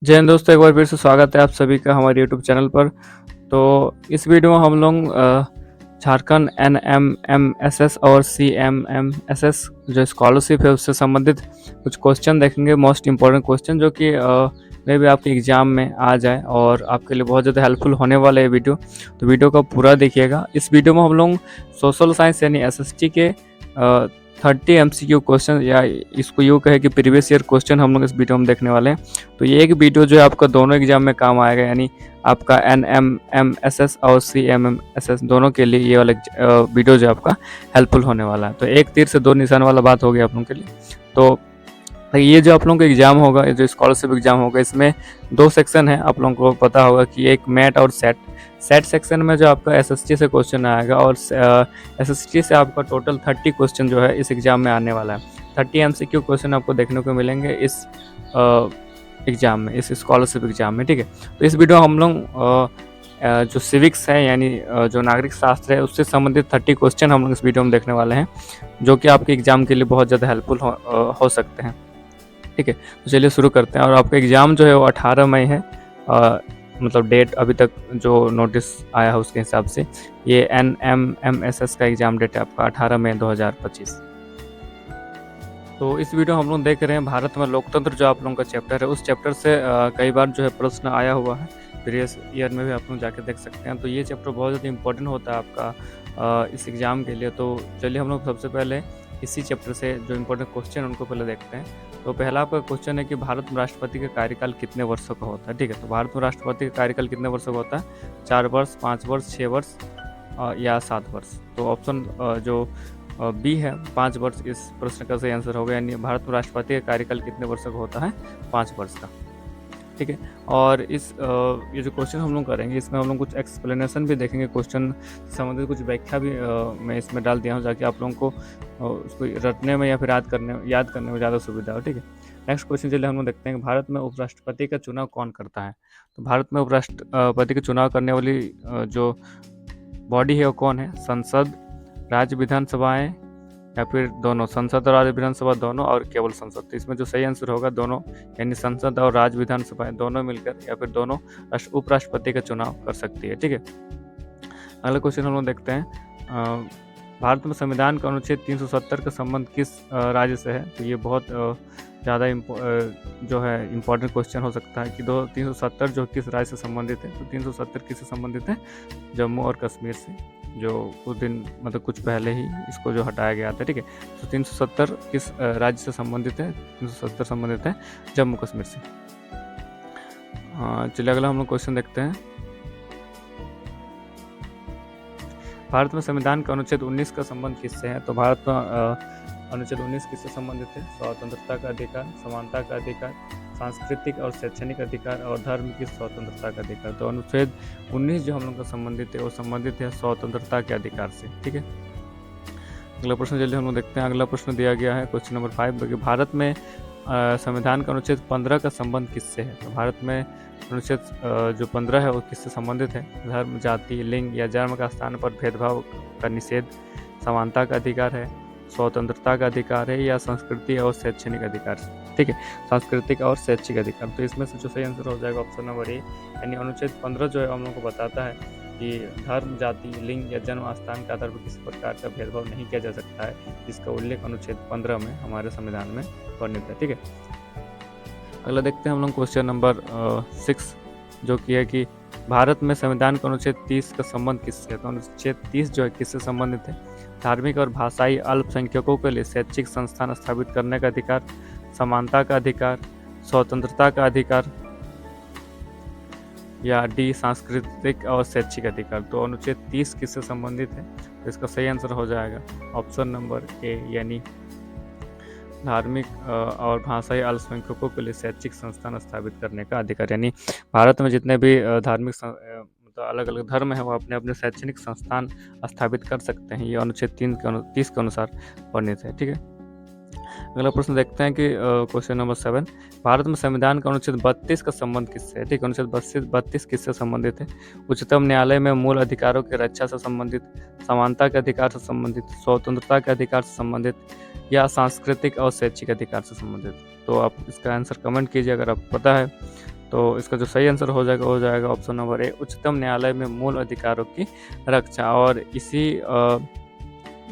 जय हिंद दोस्तों, एक बार फिर से स्वागत है आप सभी का हमारे यूट्यूब चैनल पर। तो इस वीडियो में हम लोग झारखंड NMMSS और CMMSS जो स्कॉलरशिप है उससे संबंधित कुछ क्वेश्चन देखेंगे, मोस्ट इम्पॉर्टेंट क्वेश्चन जो कि मे भी आपके एग्ज़ाम में आ जाए और आपके लिए बहुत ज़्यादा हेल्पफुल होने वाला है वीडियो। तो वीडियो को पूरा देखिएगा। इस वीडियो में हम लोग सोशल साइंस यानी SST के 30 MCQ क्वेश्चन या इसको यूँ कहे कि प्रीवियस ईयर क्वेश्चन हम लोग इस वीडियो में देखने वाले हैं। तो ये एक वीडियो जो है आपका दोनों एग्जाम में काम आएगा, यानी आपका NMMSS और CMMSS दोनों के लिए ये वाला वीडियो जो आपका हेल्पफुल होने वाला है। तो एक तीर से दो निशान वाला बात हो गई आप लोगों के लिए। तो ये जो आप लोगों का एग्ज़ाम होगा, ये जो स्कॉलरशिप एग्ज़ाम होगा, इसमें 2 सेक्शन है। आप लोगों को पता होगा कि एक मैट और सेट सेक्शन में जो आपका SST से क्वेश्चन आएगा और SST से आपका टोटल 30 क्वेश्चन जो है इस एग्ज़ाम में आने वाला है। 30 MCQ क्वेश्चन आपको देखने को मिलेंगे इस एग्ज़ाम में, इस स्कॉलरशिप एग्ज़ाम में, ठीक है। तो इस वीडियो हम लोग जो सिविक्स है यानी जो नागरिक शास्त्र है उससे संबंधित 30 क्वेश्चन हम लोग इस वीडियो में देखने वाले हैं, जो कि आपके एग्ज़ाम के लिए बहुत ज़्यादा हेल्पफुल हो सकते हैं, ठीक है। तो चलिए शुरू करते हैं। और आपका एग्ज़ाम जो है वो 18 मई है, मतलब डेट अभी तक जो नोटिस आया है उसके हिसाब से ये NMMSS का एग्ज़ाम डेट है आपका 18 मई 2025। तो इस वीडियो हम लोग देख रहे हैं भारत में लोकतंत्र, जो आप लोगों का चैप्टर है, उस चैप्टर से कई बार जो है प्रश्न आया हुआ है। प्रीवियस ईयर में भी आप लोग जाके देख सकते हैं। तो ये चैप्टर बहुत ज़्यादा इंपॉर्टेंट होता है आपका इस एग्ज़ाम के लिए। तो चलिए हम लोग सबसे पहले इसी चैप्टर से जो इम्पोर्टेंट क्वेश्चन उनको पहले देखते हैं। तो पहला आपका क्वेश्चन है कि भारत में राष्ट्रपति का कार्यकाल कितने वर्षों का होता है, ठीक है। तो भारत में राष्ट्रपति का कार्यकाल कितने वर्षों का होता है? 4 वर्ष, 5 वर्ष, 6 वर्ष या 7 वर्ष। तो ऑप्शन जो बी है 5 वर्ष इस प्रश्न का सही आंसर होगा, यानी भारत में राष्ट्रपति का कार्यकाल कितने वर्षों का होता है? 5 वर्ष का, ठीक है। और इस ये जो क्वेश्चन हम लोग करेंगे इसमें हम लोग कुछ एक्सप्लेनेशन भी देखेंगे, क्वेश्चन संबंधित कुछ व्याख्या भी मैं इसमें डाल दिया हूँ, ताकि आप लोगों को उसको रटने में या फिर याद करने में ज़्यादा सुविधा हो, ठीक है। नेक्स्ट क्वेश्चन चलिए हम लोग देखते हैं कि भारत में उपराष्ट्रपति का चुनाव कौन करता है? तो भारत में उपराष्ट्रपति का चुनाव करने वाली जो बॉडी है वो कौन है? संसद, राज्य विधानसभाएं या फिर दोनों? संसद और राज्य विधानसभा दोनों, और केवल संसद। तो इसमें जो सही आंसर होगा दोनों, यानी संसद और राज्य विधानसभाएं दोनों मिलकर या फिर दोनों उपराष्ट्रपति का चुनाव कर सकती है, ठीक है। अगला क्वेश्चन हम लोग देखते हैं, भारत में संविधान का अनुच्छेद 370 का संबंध किस राज्य से है? तो ये बहुत ज़्यादा जो है इम्पोर्टेंट क्वेश्चन हो सकता है कि 370 जो किस राज्य से संबंधित है? तो 370 किससे संबंधित है? जम्मू और कश्मीर से, जो कुछ दिन मतलब कुछ पहले ही इसको जो हटाया गया था, ठीक है। तो 370 किस राज्य से संबंधित है? 370 संबंधित है जम्मू कश्मीर से। चलिए अगला हम लोग क्वेश्चन देखते हैं। भारत में संविधान का अनुच्छेद 19 का संबंध किससे है? तो भारत में अनुच्छेद 19 किससे संबंधित है? स्वतंत्रता का अधिकार, समानता का अधिकार, सांस्कृतिक और शैक्षणिक अधिकार और धर्म की स्वतंत्रता का अधिकार। तो अनुच्छेद 19 जो हम लोग का संबंधित है वो संबंधित है स्वतंत्रता के अधिकार से, ठीक है। अगला प्रश्न चलिए हम लोग देखते हैं। अगला प्रश्न दिया गया है क्वेश्चन नंबर 5 कि भारत में संविधान का अनुच्छेद 15 का संबंध किससे है? तो भारत में अनुच्छेद जो 15 है वो किससे संबंधित है? धर्म, जाति, लिंग या जन्म का स्थान पर भेदभाव का निषेध, समानता का अधिकार है, स्वतंत्रता का अधिकार है, या संस्कृति और शैक्षणिक अधिकार से, ठीक है। सांस्कृतिक और शैक्षिक अधिकार। तो इसमें से जो सही आंसर हो जाएगा ऑप्शन नंबर ए, यानी अनुच्छेद 15 जो है हम लोग को बताता है कि धर्म, जाति, लिंग या जन्म स्थान के आधार पर किसी प्रकार का भेदभाव नहीं किया जा सकता है। इसका उल्लेख अनुच्छेद 15 में हमारे संविधान में वर्णित है, ठीक है। अगला देखते हैं हम लोग क्वेश्चन नंबर 6, जो कि है कि भारत में संविधान का अनुच्छेद 30 का संबंध किससे है? तो अनुच्छेद 30 जो है किससे संबंधित है? धार्मिक और भाषाई अल्पसंख्यकों के लिए शैक्षिक संस्थान स्थापित करने का अधिकार, समानता का अधिकार, स्वतंत्रता का अधिकार, या डी सांस्कृतिक और शैक्षिक अधिकार। तो अनुच्छेद 30 किससे संबंधित है? तो इसका सही आंसर हो जाएगा ऑप्शन नंबर ए, यानी धार्मिक और भाषाई अल्पसंख्यकों के लिए शैक्षिक संस्थान स्थापित करने का अधिकार। यानी भारत में जितने भी धार्मिक मतलब अलग अलग धर्म है वो अपने अपने शैक्षणिक संस्थान स्थापित कर सकते हैं। ये अनुच्छेद 30 के अनुसार वर्णित है, ठीक है। अगला प्रश्न देखते हैं कि क्वेश्चन नंबर 7, भारत में संविधान का अनुच्छेद 32 का संबंध किससे है? ठीक, अनुच्छेद 32 किससे संबंधित है? उच्चतम न्यायालय में मूल अधिकारों की रक्षा से संबंधित, समानता के अधिकार से संबंधित, स्वतंत्रता के अधिकार से संबंधित, या सांस्कृतिक और शैक्षिक अधिकार से संबंधित। तो आप इसका आंसर कमेंट कीजिए अगर आपको पता है। तो इसका जो सही आंसर हो जाएगा ऑप्शन नंबर ए, उच्चतम न्यायालय में मूल अधिकारों की रक्षा। और इसी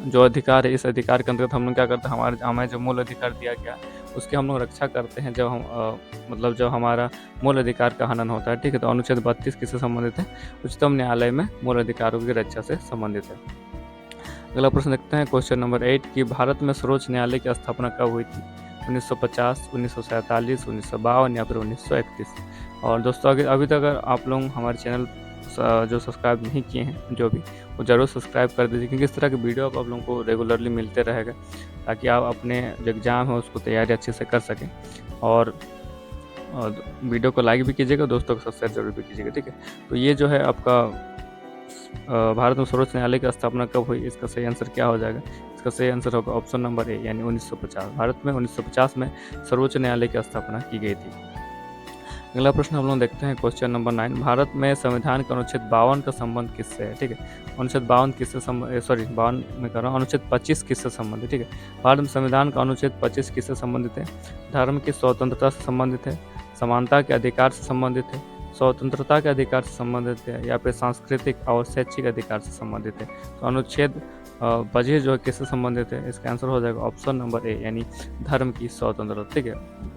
जो अधिकार है, इस अधिकार के अंतर्गत हम लोग क्या करते हैं, हमें जो मूल अधिकार दिया गया उसकी हम लोग रक्षा करते हैं जब हम मतलब जब हमारा मूल अधिकार का हनन होता है। ठीक है, तो अनुच्छेद 32 किससे संबंधित है? उच्चतम न्यायालय में मूल अधिकारों की रक्षा से संबंधित है। अगला प्रश्न देखते हैं क्वेश्चन नंबर 8 कि भारत में सर्वोच्च न्यायालय की स्थापना कब हुई थी? 1950, 1947, 1952 या फिर 1931। और दोस्तों अभी तक अगर आप लोग हमारे चैनल जो सब्सक्राइब नहीं किए हैं जो भी, वो ज़रूर सब्सक्राइब कर दीजिए, क्योंकि इस तरह के वीडियो आप लोगों को रेगुलरली मिलते रहेगा, ताकि आप अपने जो एग्ज़ाम है उसको तैयारी अच्छे से कर सकें। और वीडियो को लाइक भी कीजिएगा, दोस्तों के साथ शेयर जरूर भी कीजिएगा। ठीक है, तो ये जो है आपका भारत में सर्वोच्च न्यायालय की स्थापना कब हुई, इसका सही आंसर क्या हो जाएगा? इसका सही आंसर होगा ऑप्शन नंबर ए, यानी 1950। भारत में 1950 में सर्वोच्च न्यायालय की स्थापना की गई थी। अगला प्रश्न हम लोग देखते हैं क्वेश्चन नंबर 9, भारत में संविधान का अनुच्छेद 52 का संबंध किससे है? ठीक है, अनुच्छेद 52 किससे संबंध, में कर रहा हूँ, अनुच्छेद 25 किससे संबंधित? ठीक है, भारत में संविधान का अनुच्छेद 25 किससे संबंधित है? धर्म की स्वतंत्रता से संबंधित है, समानता के अधिकार से संबंधित है, स्वतंत्रता के अधिकार से संबंधित है, या फिर सांस्कृतिक और शैक्षिक अधिकार से संबंधित है? तो अनुच्छेद 25 जो है किससे संबंधित है? इसका आंसर हो जाएगा ऑप्शन नंबर ए, यानी धर्म की स्वतंत्रता। ठीक है,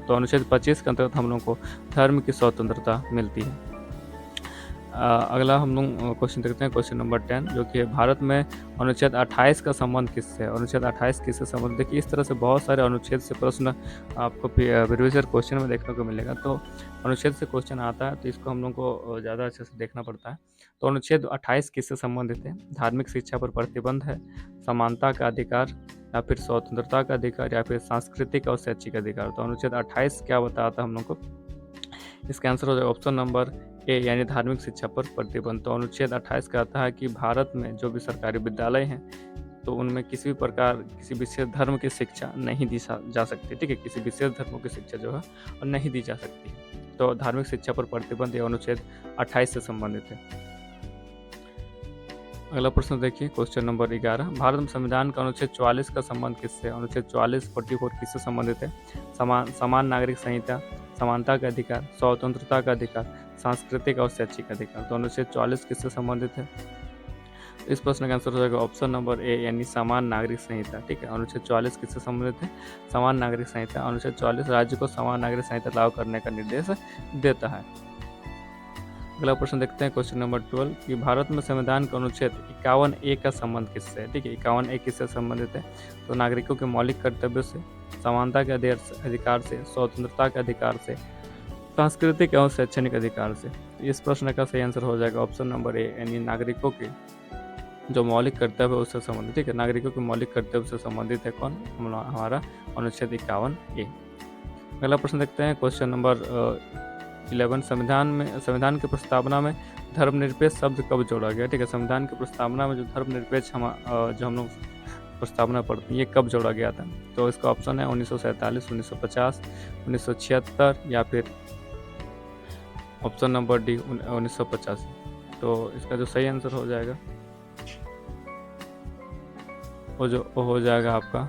तो अनुच्छेद 25 के अंतर्गत हम लोग को धर्म की स्वतंत्रता मिलती है। अगला हम लोग क्वेश्चन देखते हैं क्वेश्चन नंबर 10, जो कि भारत में अनुच्छेद 28 का संबंध किससे है? अनुच्छेद 28 किससे संबंध? देखिए, इस तरह से बहुत सारे अनुच्छेद से प्रश्न आपको प्रीवियस ईयर क्वेश्चन में देखने को मिलेगा। तो अनुच्छेद से क्वेश्चन आता है तो इसको हम लोग को ज़्यादा अच्छे से देखना पड़ता है। तो अनुच्छेद 28 किससे संबंधित है? धार्मिक शिक्षा पर प्रतिबंध है, समानता का अधिकार, या फिर स्वतंत्रता का अधिकार, या फिर सांस्कृतिक और शैक्षिक अधिकार? तो अनुच्छेद 28 क्या बताता है हम लोग को? इसका आंसर हो जाएगा ऑप्शन नंबर ए, यानी धार्मिक शिक्षा पर प्रतिबंध। तो अनुच्छेद 28 कहता है कि भारत में जो भी सरकारी विद्यालय हैं तो उनमें किसी भी प्रकार किसी विशेष धर्म की शिक्षा नहीं दी जा सकती। ठीक है, किसी विशेष धर्मों की शिक्षा जो है और नहीं दी जा सकती। तो धार्मिक शिक्षा पर प्रतिबंध यह अनुच्छेद 28 से संबंधित है। अगला प्रश्न देखिए क्वेश्चन नंबर 11, भारत में संविधान का अनुच्छेद 44 का संबंध किससे? अनुच्छेद 44 किससे संबंधित है? समान नागरिक संहिता, समानता का अधिकार, स्वतंत्रता का अधिकार, सांस्कृतिक और शैक्षिक अधिकार? तो अनुच्छेद 44 किससे संबंधित है? इस प्रश्न का आंसर हो जाएगा ऑप्शन नंबर ए, यानी समान नागरिक संहिता। ठीक है, अनुच्छेद 44 किससे संबंधित है? समान नागरिक संहिता। अनुच्छेद 44 राज्य को समान नागरिक संहिता लागू करने का निर्देश देता है। अगला प्रश्न देखते हैं क्वेश्चन नंबर 12 कि भारत में संविधान का अनुच्छेद 51A का संबंध किससे है? ठीक है, 51A किससे संबंधित है? तो नागरिकों के मौलिक कर्तव्य से, समानता के अधिकार से, स्वतंत्रता के अधिकार से, सांस्कृतिक एवं शैक्षणिक अधिकार से? इस प्रश्न का सही आंसर हो जाएगा ऑप्शन नंबर ए, यानी नागरिकों के जो मौलिक कर्तव्य है उससे संबंधित। ठीक है, नागरिकों के मौलिक कर्तव्य से संबंधित है कौन? हमारा अनुच्छेद 51A। अगला प्रश्न देखते हैं क्वेश्चन नंबर 11, संविधान की प्रस्तावना में धर्मनिरपेक्ष शब्द कब जोड़ा गया? ठीक है, संविधान की प्रस्तावना में जो धर्मनिरपेक्ष जो हम लोग प्रस्तावना पढ़ते हैं ये कब जोड़ा गया था? तो इसका ऑप्शन है 1947, 1950, 1976 या फिर ऑप्शन नंबर डी 1985। तो इसका जो सही आंसर हो जाएगा वो हो जाएगा आपका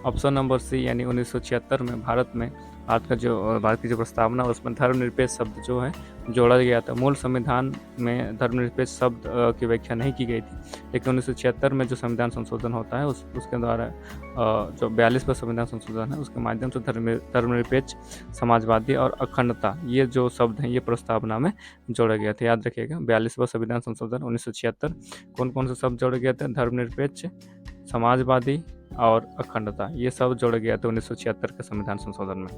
ऑप्शन नंबर सी, यानी 1976 में भारत की जो प्रस्तावना उसमें धर्मनिरपेक्ष शब्द जो है जोड़ा गया था। मूल संविधान में धर्मनिरपेक्ष शब्द की व्याख्या नहीं की गई थी, लेकिन 1976 में जो संविधान संशोधन होता है उसके द्वारा जो 42वां संविधान संशोधन है उसके माध्यम से धर्मनिरपेक्ष, समाजवादी और अखंडता ये जो शब्द हैं ये प्रस्तावना में जोड़ा गया था। याद रखिएगा, 42वां संविधान संशोधन 1976 कौन कौन से शब्द जोड़े गए थे? धर्मनिरपेक्ष, समाजवादी और अखंडता, ये सब जोड़ा गया था 1976 के संविधान संशोधन में।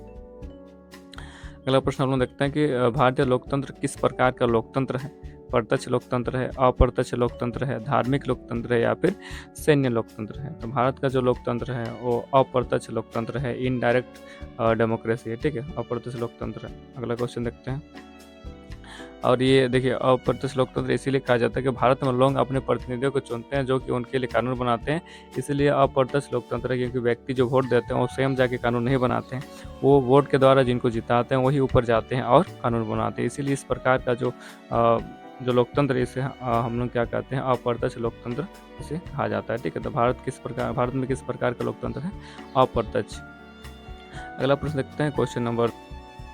अगला प्रश्न हम लोग देखते हैं कि भारतीय लोकतंत्र किस प्रकार का लोकतंत्र है? प्रत्यक्ष लोकतंत्र है, अप्रत्यक्ष लोकतंत्र है, धार्मिक लोकतंत्र है, या फिर सैन्य लोकतंत्र है? तो भारत का जो लोकतंत्र है वो अप्रत्यक्ष लोकतंत्र है, इनडायरेक्ट डेमोक्रेसी है। ठीक है, अप्रत्यक्ष लोकतंत्र है। अगला क्वेश्चन देखते हैं, और ये देखिए अप्रत्यक्ष लोकतंत्र इसीलिए कहा जाता है कि भारत में लोग अपने प्रतिनिधियों को चुनते हैं जो कि उनके लिए कानून बनाते हैं, इसलिए अप्रत्यक्ष लोकतंत्र है, क्योंकि व्यक्ति जो वोट देते हैं वो स्वयं जाके कानून नहीं बनाते हैं, वो वोट के द्वारा जिनको जिताते हैं वही ऊपर जाते हैं और कानून बनाते हैं। इसीलिए इस प्रकार का जो लोकतंत्र इसे हम लोग क्या कहते हैं? अप्रत्यक्ष लोकतंत्र इसे कहा जाता है। ठीक है, तो भारत में किस प्रकार का लोकतंत्र है? अप्रत्यक्ष। अगला प्रश्न देखते हैं क्वेश्चन नंबर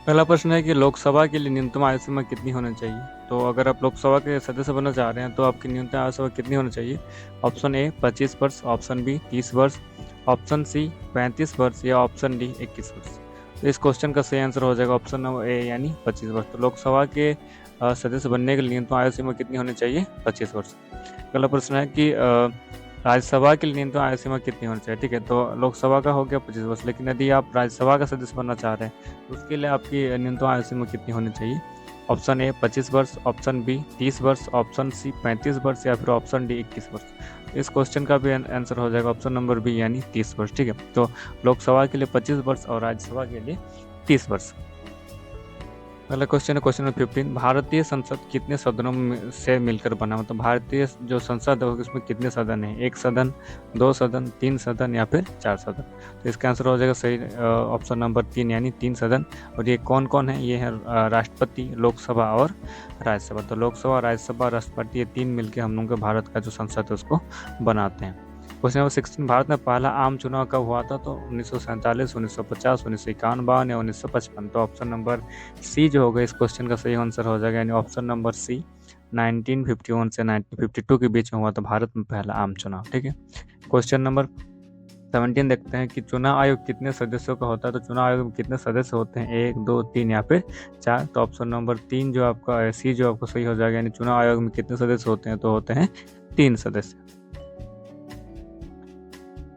पहला प्रश्न है कि लोकसभा के लिए न्यूनतम आयु सीमा कितनी होनी चाहिए। तो अगर आप लोकसभा के सदस्य बनना चाह रहे हैं तो आपकी न्यूनतम आयु सीमा कितनी होनी चाहिए। ऑप्शन ए 25 वर्ष, ऑप्शन बी 30 वर्ष, ऑप्शन सी 35 वर्ष या ऑप्शन डी 21 वर्ष। तो इस क्वेश्चन का सही आंसर हो जाएगा ऑप्शन नंबर ए यानी 25 वर्ष। तो लोकसभा के सदस्य बनने के लिए न्यूनतम आयु सीमा कितनी होनी चाहिए, 25 वर्ष। अगला प्रश्न है कि राज्यसभा के लिए न्यूनतम आयु सीमा कितनी होनी चाहिए। ठीक है, तो लोकसभा का हो गया 25 वर्ष, लेकिन यदि आप राज्यसभा का सदस्य बनना चाह रहे हैं तो उसके लिए आपकी न्यूनतम आयु सीमा कितनी होनी चाहिए। ऑप्शन ए 25 वर्ष, ऑप्शन बी 30 वर्ष, ऑप्शन सी 35 वर्ष या फिर ऑप्शन डी 21 वर्ष। तो इस क्वेश्चन का भी आंसर हो जाएगा ऑप्शन नंबर बी यानी 30 वर्ष। ठीक है, तो लोकसभा के लिए 25 वर्ष और राज्यसभा के लिए 30 वर्ष। अगला क्वेश्चन है क्वेश्चन नंबर 15। भारतीय संसद कितने सदनों से मिलकर बना, मतलब भारतीय जो संसद है उसमें कितने सदन है, एक सदन, दो सदन, तीन सदन या फिर चार सदन। तो इसका आंसर हो जाएगा सही ऑप्शन नंबर 3 यानी 3 सदन। और ये कौन कौन है, ये है राष्ट्रपति, लोकसभा और राज्यसभा। तो लोकसभा, राज्यसभा, राष्ट्रपति, ये तीन मिलकर हम लोग के भारत का जो संसद है उसको बनाते हैं। Question number 16। भारत में पहला आम चुनाव कब हुआ था। तो 1947, 1950, 1951 या 1955। तो ऑप्शन नंबर सी जो होगा इस क्वेश्चन का सही आंसर हो जाएगा, यानी ऑप्शन नंबर सी 1951 से 1952 के बीच में हुआ था भारत में पहला आम चुनाव। ठीक है, क्वेश्चन नंबर 17 देखते हैं कि चुनाव आयोग कितने सदस्यों का होता है। तो चुनाव आयोग में कितने सदस्य होते हैं, 1, 2, 3 या फिर 4। तो ऑप्शन नंबर 3 जो आपका सी जो आपको सही हो जाएगा, यानी चुनाव आयोग में कितने सदस्य होते हैं, तो होते हैं 3 सदस्य।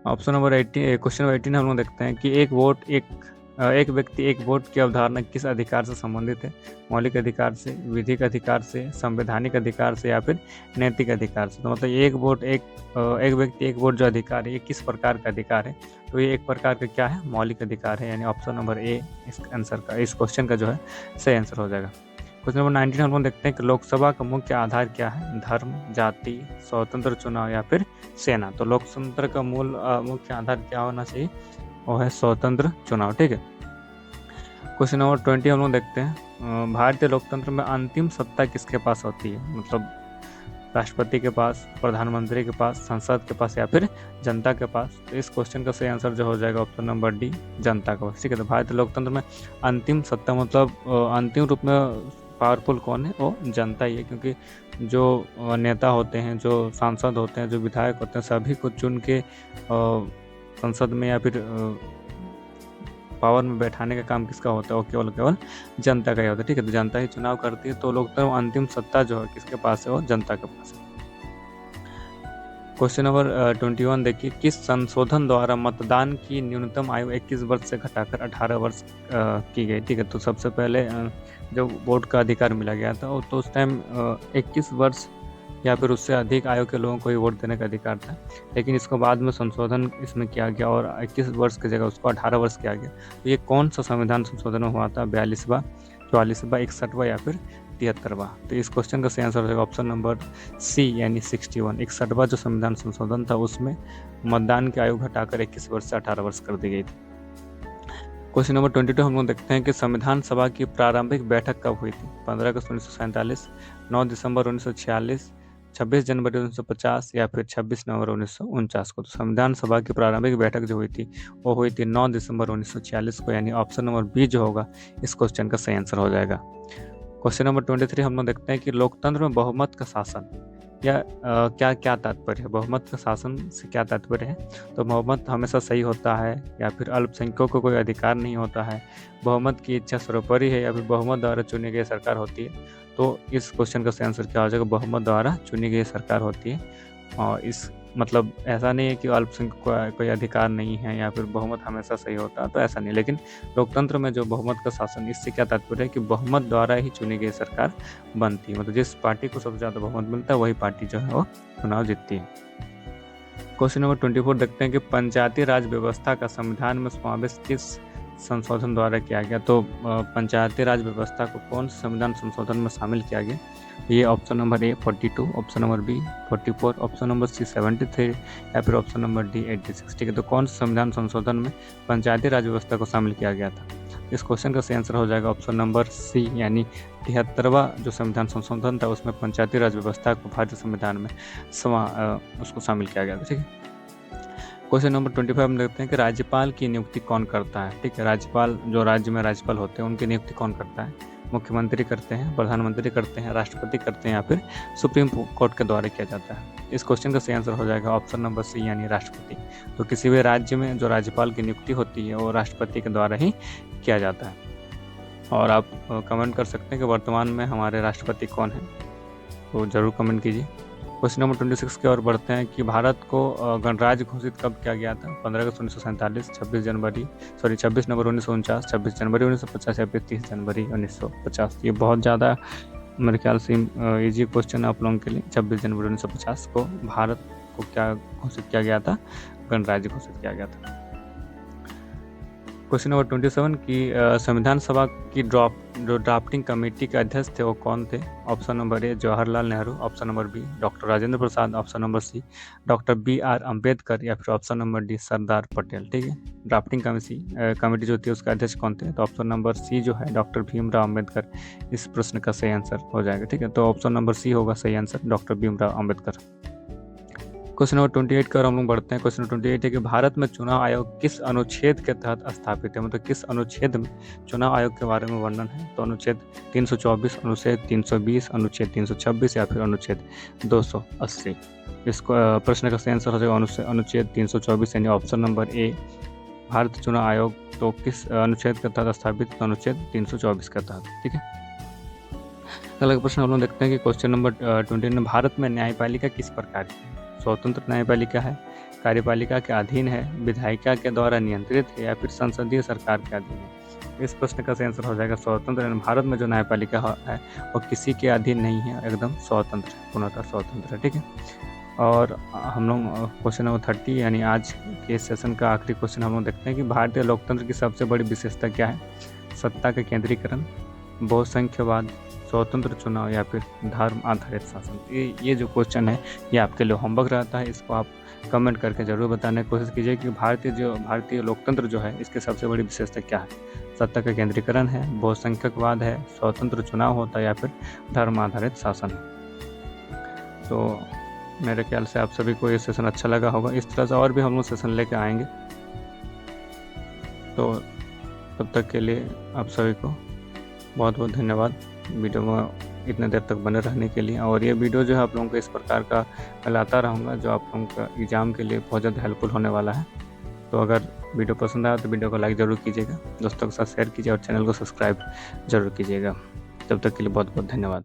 ऑप्शन नंबर 18, क्वेश्चन नंबर 18 हम लोग देखते हैं कि एक व्यक्ति एक वोट की अवधारणा किस अधिकार से संबंधित है। मौलिक अधिकार से, विधिक अधिकार से, संवैधानिक अधिकार से या फिर नैतिक अधिकार से। तो मतलब एक व्यक्ति एक वोट जो अधिकार है ये किस प्रकार का अधिकार है। तो ये एक प्रकार का क्या है, मौलिक अधिकार है, यानी ऑप्शन नंबर ए इस क्वेश्चन का जो है सही आंसर हो जाएगा। क्वेश्चन नंबर 19 हम लोग देखते हैं कि लोकसभा का मुख्य आधार क्या है, धर्म, जाति, स्वतंत्र चुनाव या फिर सेना। तो लोकतंत्र का मुख्य आधार क्या होना चाहिए, वो है स्वतंत्र चुनाव। ठीक है, क्वेश्चन नंबर 20 हम लोग देखते हैं भारतीय लोकतंत्र में अंतिम सत्ता किसके पास होती है। मतलब राष्ट्रपति के पास, प्रधानमंत्री के पास, संसद के पास या फिर जनता के पास। तो इस क्वेश्चन का सही आंसर जो हो जाएगा ऑप्शन नंबर डी जनता के पास। ठीक है, तो भारतीय लोकतंत्र में अंतिम सत्ता मतलब अंतिम रूप में पावरफुल कौन है, वो जनता ही है, क्योंकि जो नेता होते हैं, जो सांसद होते हैं, जो विधायक होते हैं, सभी को चुन के संसद में या फिर पावर में बैठाने का काम किसका होता है, वो केवल जनता का ही होता है। ठीक है, तो जनता ही चुनाव करती है। तो लोकतंत्र अंतिम सत्ता जो है किसके पास है, वो जनता के पास है। क्वेश्चन नंबर 21 देखिए, किस संशोधन द्वारा मतदान की न्यूनतम आयु 21 वर्ष से घटाकर 18 वर्ष की गई। ठीक है, तो सबसे पहले जब वोट का अधिकार मिला गया था तो उस टाइम 21 वर्ष या फिर उससे अधिक आयु के लोगों को ही वोट देने का अधिकार था, लेकिन इसको बाद में संशोधन इसमें किया गया और 21 वर्ष की जगह उसको 18 वर्ष किया गया। तो ये कौन सा संविधान संशोधन हुआ था, 42वां, 44वां, 61वां या फिर 73वां। तो इस क्वेश्चन का सही आंसर हो जाएगा ऑप्शन नंबर सी यानी 61। 61वां जो संविधान संशोधन था उसमें मतदान की आयु घटाकर 21 वर्ष से 18 वर्ष कर दी गई थी। क्वेश्चन नंबर 22 हम लोग देखते हैं कि संविधान सभा की प्रारंभिक बैठक कब हुई थी। 15 अगस्त 1947, 9 दिसंबर 1946, 26 जनवरी 1950 या फिर 26 नवंबर 1949 को। तो संविधान सभा की प्रारंभिक बैठक जो हुई थी वो हुई थी 9 दिसंबर 1946 को, यानी ऑप्शन नंबर बी जो होगा इस क्वेश्चन का सही आंसर हो जाएगा। क्वेश्चन नंबर 23 हम लोग देखते हैं कि लोकतंत्र में बहुमत का शासन या क्या क्या तात्पर्य है, बहुमत का शासन से क्या तात्पर्य है। तो बहुमत हमेशा सही होता है या फिर अल्पसंख्यकों को कोई अधिकार नहीं होता है, बहुमत की इच्छा सर्वोपरि है या फिर बहुमत द्वारा चुनी गई सरकार होती है। तो इस क्वेश्चन का सही आंसर क्या हो जाएगा, बहुमत द्वारा चुनी गई सरकार होती है। और इस मतलब ऐसा नहीं है कि अल्पसंख्यक को कोई अधिकार नहीं है या फिर बहुमत हमेशा सही होता है, तो ऐसा नहीं। लेकिन लोकतंत्र में जो बहुमत का शासन, इससे क्या तात्पर्य है कि बहुमत द्वारा ही चुनी गई सरकार बनती है, मतलब जिस पार्टी को सबसे ज़्यादा बहुमत मिलता है वही पार्टी जो है वो चुनाव जीतती है। क्वेश्चन नंबर 24 देखते हैं कि पंचायती राज व्यवस्था का संविधान में समावेश किस संशोधन द्वारा किया गया। तो पंचायती राज व्यवस्था को कौन से संविधान संशोधन में शामिल किया गया। ये option number A 42, option number B 44, option number C 73 या फिर ऑप्शन नंबर डी 86। ठीक है, तो कौन से संविधान संशोधन में पंचायती राज व्यवस्था को शामिल किया गया था। इस क्वेश्चन का सही आंसर हो जाएगा ऑप्शन नंबर सी यानी 73वां जो संविधान संशोधन था उसमें पंचायती राज व्यवस्था को भारतीय संविधान में उसको शामिल किया गया था। ठीक है, क्वेश्चन नंबर 25 हम देखते हैं कि राज्यपाल की नियुक्ति कौन करता है। ठीक है, राज्यपाल जो राज्य में राज्यपाल होते हैं उनकी नियुक्ति कौन करता है। मुख्यमंत्री करते हैं, प्रधानमंत्री करते हैं, राष्ट्रपति करते हैं या फिर सुप्रीम कोर्ट के द्वारा किया जाता है। इस क्वेश्चन का सही आंसर हो जाएगा ऑप्शन नंबर सी यानी राष्ट्रपति। तो किसी भी राज्य में जो राज्यपाल की नियुक्ति होती है वो राष्ट्रपति के द्वारा ही किया जाता है। और आप कमेंट कर सकते हैं कि वर्तमान में हमारे राष्ट्रपति कौन हैं, तो ज़रूर कमेंट कीजिए। क्वेश्चन नंबर 26 की ओर बढ़ते हैं कि भारत को गणराज्य घोषित कब किया गया था। 15 अगस्त 1947, 26 नवंबर 1949, 26 जनवरी 1950 या फिर 30 जनवरी 1950। ये बहुत ज़्यादा मेरे ख्याल से ईजी क्वेश्चन है आप लोगों के लिए। 26 जनवरी 1950 को भारत को क्या घोषित किया गया था, गणराज्य घोषित किया गया था। क्वेश्चन नंबर 27 की संविधान सभा की जो ड्राफ्टिंग कमेटी के अध्यक्ष थे वो कौन थे। Option number A Jawaharlal Nehru, option number B doctor Rajendra Prasad, option number C doctor BR Ambedkar या फिर option number D Sardar Patel. ठीक है, ड्राफ्टिंग कमेटी जो थी उसका अध्यक्ष कौन थे, तो ऑप्शन नंबर सी जो है डॉक्टर भीमराव अम्बेडकर इस प्रश्न का सही आंसर हो जाएगा। ठीक है, तो ऑप्शन नंबर सी होगा सही answer, doctor Bhimrao Ambedkar. Question number 28 की ओर हम लोग बढ़ते हैं। क्वेश्चन नंबर 28 है कि भारत में चुनाव आयोग किस अनुच्छेद के तहत स्थापित है, मतलब किस अनुच्छेद में चुनाव आयोग के बारे में वर्णन है। तो अनुच्छेद 324, अनुच्छेद 320, अनुच्छेद 326 या फिर अनुच्छेद 280। इसको प्रश्न का सही आंसर हो जाएगा अनुच्छेद 324 यानी ऑप्शन नंबर ए भारत चुनाव आयोग तो किस अनुच्छेद के तहत स्थापित, तो अनुच्छेद 324 के तहत। ठीक है, अगला प्रश्न हम लोग देखते हैं कि क्वेश्चन नंबर 29 में भारत में न्यायपालिका किस प्रकार की है। स्वतंत्र न्यायपालिका है, कार्यपालिका के अधीन है, विधायिका के द्वारा नियंत्रित है या फिर संसदीय सरकार के अधीन है। इस प्रश्न का सही आंसर हो जाएगा स्वतंत्र। भारत में जो न्यायपालिका है वो किसी के अधीन नहीं है, एकदम स्वतंत्र है, पूर्णतः स्वतंत्र है। ठीक है, और हम लोग क्वेश्चन नंबर 30 यानी आज के सेशन का आखिरी क्वेश्चन हम लोग देखते हैं कि भारतीय लोकतंत्र की सबसे बड़ी विशेषता क्या है। सत्ता का केंद्रीकरण, बहुसंख्यवाद, स्वतंत्र चुनाव या फिर धर्म आधारित शासन। ये जो क्वेश्चन है ये आपके लिए होमवर्क रहता है, इसको आप कमेंट करके ज़रूर बताने की कोशिश कीजिए कि भारतीय लोकतंत्र जो है इसके सबसे बड़ी विशेषता क्या है। सत्ता का केंद्रीकरण है, बहुसंख्यकवाद है, स्वतंत्र चुनाव होता है या फिर धर्म आधारित शासन है। तो मेरे ख्याल से आप सभी को ये सेशन अच्छा लगा होगा। इस तरह से और भी हम लोग सेशन लेके आएंगे। तो तब तक के लिए आप सभी को बहुत बहुत धन्यवाद वीडियो में इतने देर तक बने रहने के लिए। और ये वीडियो जो है आप लोगों को इस प्रकार का मैं लाता रहूँगा जो आप लोगों का एग्ज़ाम के लिए बहुत ज़्यादा हेल्पफुल होने वाला है। तो अगर वीडियो पसंद आया तो वीडियो को लाइक ज़रूर कीजिएगा, दोस्तों के साथ शेयर कीजिए और चैनल को सब्सक्राइब ज़रूर कीजिएगा। तब तक के लिए बहुत बहुत धन्यवाद।